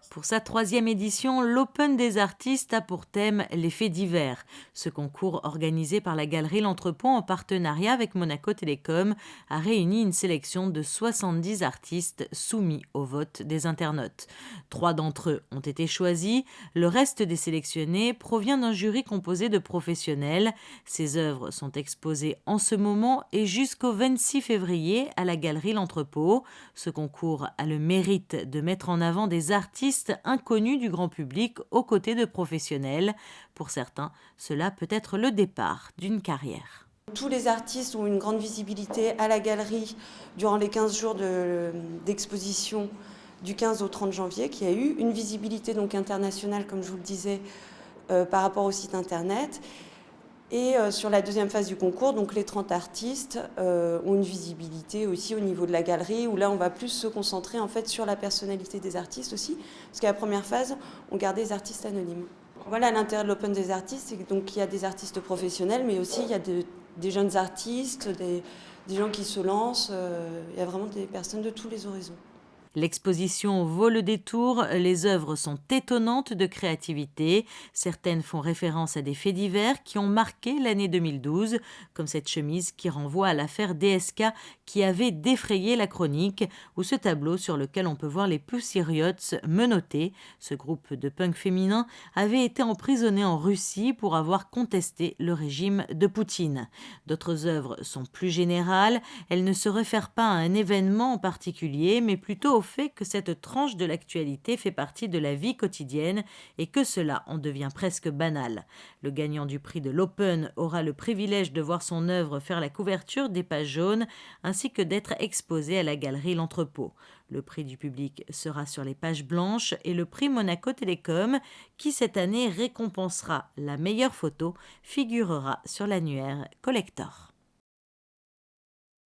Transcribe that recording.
Pour sa troisième édition, l'Open des artistes a pour thème les faits divers. Ce concours organisé par la Galerie L'Entrepôt en partenariat avec Monaco Télécom a réuni une sélection de 70 artistes soumis au vote des internautes. 3 d'entre eux ont été choisis. Le reste des sélectionnés provient d'un jury composé de professionnels. Ces œuvres sont exposées en ce moment et jusqu'au 26 février à la Galerie L'Entrepôt. Ce concours a le mérite de mettre en avant des artistes inconnus du grand public aux côtés de professionnels. Pour certains, cela peut être le départ d'une carrière. Tous les artistes ont une grande visibilité à la galerie durant les 15 jours d'exposition du 15 au 30 janvier, qui a eu une visibilité donc internationale, comme je vous le disais, par rapport au site internet. Et sur la deuxième phase du concours, donc les 30 artistes ont une visibilité aussi au niveau de la galerie, où là on va plus se concentrer en fait sur la personnalité des artistes aussi, parce qu'à la première phase, on gardait les artistes anonymes. Voilà l'intérêt de l'Open des artistes, c'est donc il y a des artistes professionnels, mais aussi il y a des jeunes artistes, des gens qui se lancent, il y a vraiment des personnes de tous les horizons. L'exposition vaut le détour, les œuvres sont étonnantes de créativité. Certaines font référence à des faits divers qui ont marqué l'année 2012, comme cette chemise qui renvoie à l'affaire DSK qui avait défrayé la chronique, ou ce tableau sur lequel on peut voir les Pussy Riots menottés. Ce groupe de punk féminin avait été emprisonné en Russie pour avoir contesté le régime de Poutine. D'autres œuvres sont plus générales, elles ne se réfèrent pas à un événement en particulier, mais plutôt au fait que cette tranche de l'actualité fait partie de la vie quotidienne et que cela en devient presque banal. Le gagnant du prix de l'Open aura le privilège de voir son œuvre faire la couverture des pages jaunes ainsi que d'être exposé à la galerie L'Entrepôt. Le prix du public sera sur les pages blanches et le prix Monaco Télécom, qui cette année récompensera la meilleure photo, figurera sur l'annuaire Collector.